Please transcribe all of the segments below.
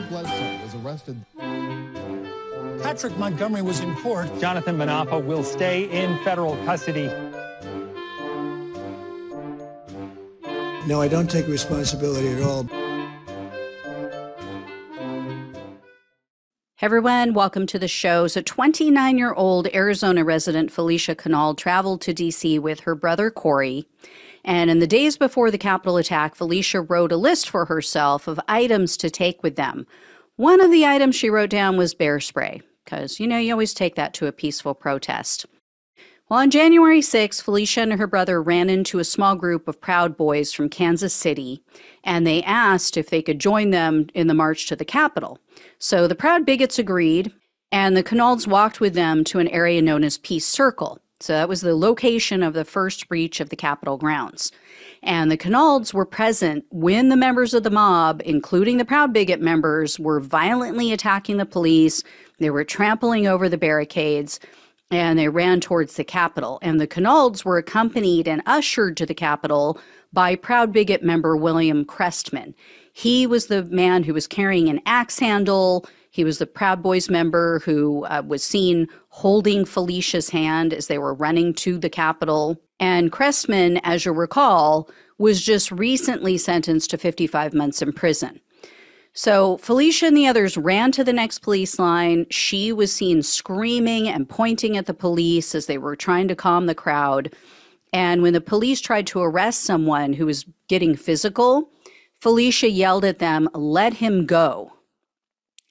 Bledsoe was arrested. Patrick Montgomery was in court. Jonathan Manapa will stay in federal custody. No, I don't take responsibility at all. Hey everyone, welcome to the show. So 29-year-old Arizona resident Felicia Konold traveled to D.C. with her brother Corey. And in the days before the Capitol attack, Felicia wrote a list for herself of items to take with them. One of the items she wrote down was bear spray, because, you always take that to a peaceful protest. Well, on January 6th, Felicia and her brother ran into a small group of Proud Boys from Kansas City, and they asked if they could join them in the march to the Capitol. So the Proud Bigots agreed, and the Konolds walked with them to an area known as Peace Circle. So that was the location of the first breach of the Capitol grounds. And the Konolds were present when the members of the mob, including the Proud Bigot members, were violently attacking the police. They were trampling over the barricades, and they ran towards the Capitol. And the Konolds were accompanied and ushered to the Capitol by Proud Bigot member William Crestman. He was the man who was carrying an axe handle. He was the Proud Boys member who was seen holding Felicia's hand as they were running to the Capitol. And Crestman, as you'll recall, was just recently sentenced to 55 months in prison. So Felicia and the others ran to the next police line. She was seen screaming and pointing at the police as they were trying to calm the crowd. And when the police tried to arrest someone who was getting physical, Felicia yelled at them, "Let him go."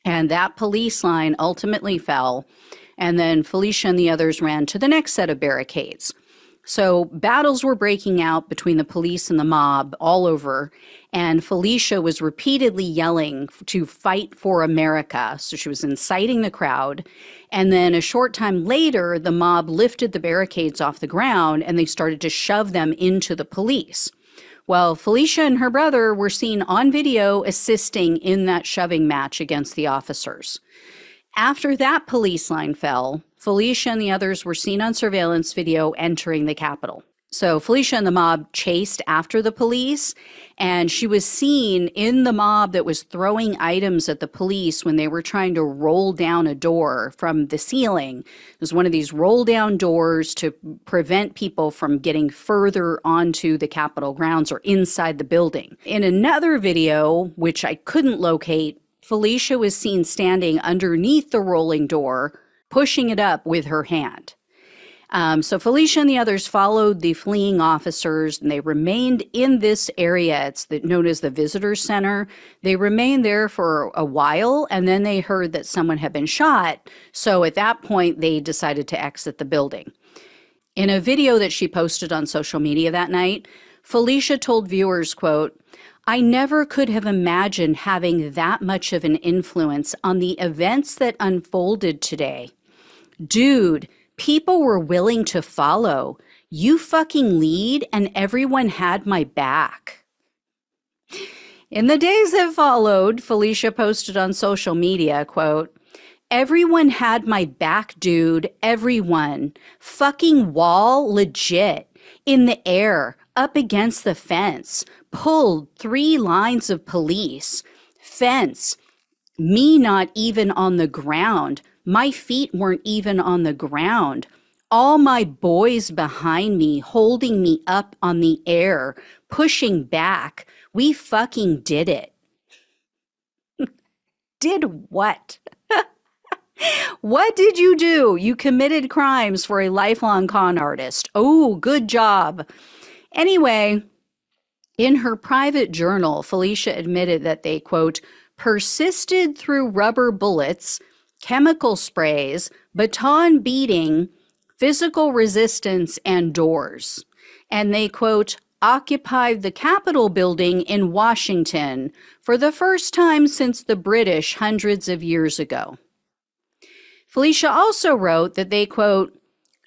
And that police line ultimately fell. And then Felicia and the others ran to the next set of barricades. So battles were breaking out between the police and the mob all over, and Felicia was repeatedly yelling to fight for America. So she was inciting the crowd. And then a short time later, the mob lifted the barricades off the ground and they started to shove them into the police. Well, Felicia and her brother were seen on video assisting in that shoving match against the officers. After that police line fell, Felicia and the others were seen on surveillance video entering the Capitol. So Felicia and the mob chased after the police, and she was seen in the mob that was throwing items at the police when they were trying to roll down a door from the ceiling. It was one of these roll down doors to prevent people from getting further onto the Capitol grounds or inside the building. In another video, which I couldn't locate, Felicia was seen standing underneath the rolling door, pushing it up with her hand. So Felicia and the others followed the fleeing officers, and they remained in this area. It's known as the Visitor Center. They remained there for a while, and then they heard that someone had been shot. So at that point, they decided to exit the building. In a video that she posted on social media that night, Felicia told viewers, quote, "I never could have imagined having that much of an influence on the events that unfolded today. Dude, people were willing to follow. You fucking lead, and everyone had my back." In the days that followed, Felicia posted on social media, quote, "Everyone had my back, dude. Everyone. Fucking wall, legit. In the air, up against the fence. Pulled 3 lines of police. Fence. Me not even on the ground. My feet weren't even on the ground. All my boys behind me holding me up on the air, pushing back. We fucking did it." Did what? What did you do? You committed crimes for a lifelong con artist. Oh, good job. Anyway, in her private journal, Felicia admitted that they, quote, "persisted through rubber bullets, chemical sprays, baton beating, physical resistance, and doors. And they, quote, occupied the Capitol building in Washington for the first time since the British hundreds of years ago." Felicia also wrote that they, quote,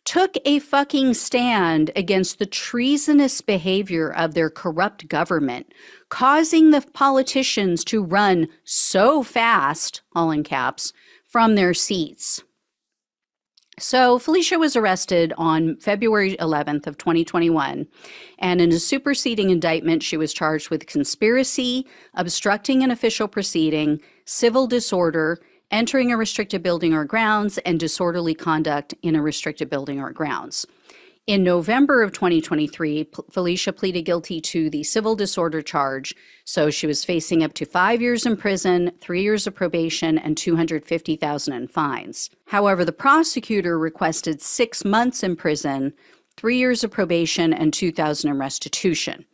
took a fucking stand against the treasonous behavior of their corrupt government, causing the politicians to run so fast, all in caps, from their seats. So Felicia was arrested on February 11th of 2021, and in a superseding indictment, she was charged with conspiracy, obstructing an official proceeding, civil disorder, entering a restricted building or grounds, and disorderly conduct in a restricted building or grounds. In November of 2023, Felicia pleaded guilty to the civil disorder charge, so she was facing up to 5 years in prison, 3 years of probation, and $250,000 in fines. However, the prosecutor requested 6 months in prison, 3 years of probation, and $2,000 in restitution.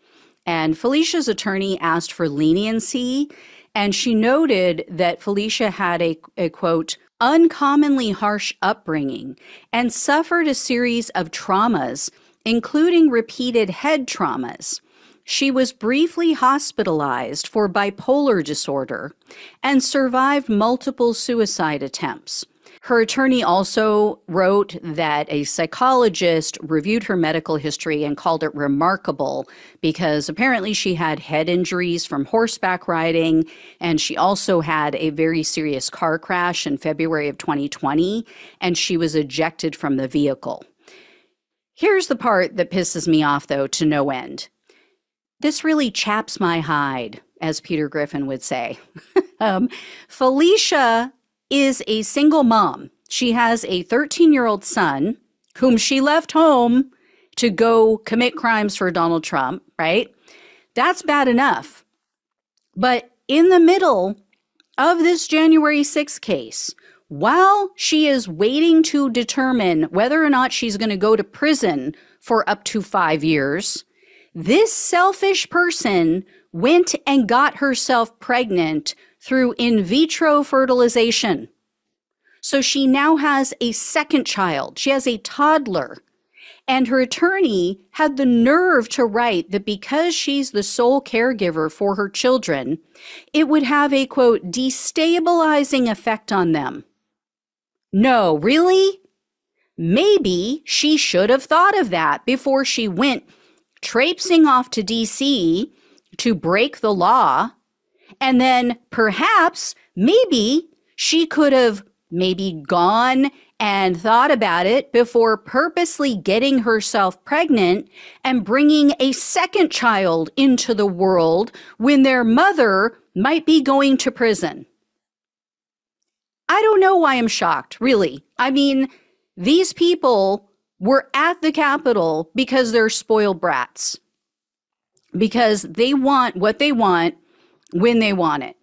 And Felicia's attorney asked for leniency, and she noted that Felicia had a quote, uncommonly harsh upbringing and suffered a series of traumas, including repeated head traumas. She was briefly hospitalized for bipolar disorder and survived multiple suicide attempts. Her attorney also wrote that a psychologist reviewed her medical history and called it remarkable because apparently she had head injuries from horseback riding, and she also had a very serious car crash in February of 2020, and she was ejected from the vehicle. Here's the part that pisses me off, though, to no end. This really chaps my hide, as Peter Griffin would say. Felicia is a single mom. She has a 13-year-old son whom she left home to go commit crimes for Donald Trump, right? That's bad enough. But in the middle of this January 6th case, while she is waiting to determine whether or not she's going to go to prison for up to 5 years, this selfish person went and got herself pregnant through in vitro fertilization. So she now has a second child. She has a toddler. And her attorney had the nerve to write that because she's the sole caregiver for her children, it would have a, quote, destabilizing effect on them. No, really? Maybe she should have thought of that before she went traipsing off to D.C. to break the law. And then perhaps, maybe she could have gone and thought about it before purposely getting herself pregnant and bringing a second child into the world when their mother might be going to prison. I don't know why I'm shocked, really. I mean, these people were at the Capitol because they're spoiled brats, because they want what they want when they want it.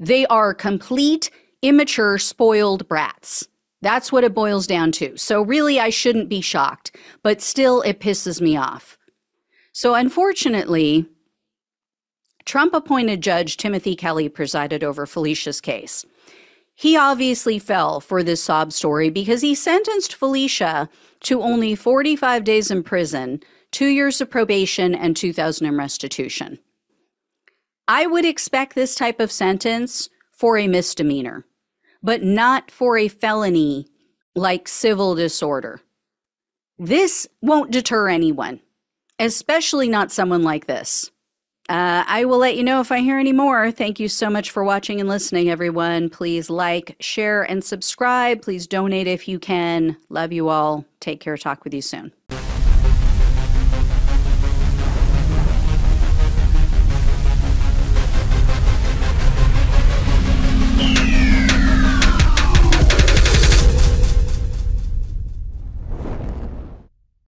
They are complete, immature, spoiled brats. That's what it boils down to. So really, I shouldn't be shocked, but still it pisses me off. So unfortunately, Trump-appointed Judge Timothy Kelly presided over Felicia's case. He obviously fell for this sob story because he sentenced Felicia to only 45 days in prison, 2 years of probation, and $2,000 in restitution. I would expect this type of sentence for a misdemeanor, but not for a felony like civil disorder. This won't deter anyone, especially not someone like this. I will let you know if I hear any more. Thank you so much for watching and listening, everyone. Please like, share, and subscribe. Please donate if you can. Love you all. Take care. Talk with you soon.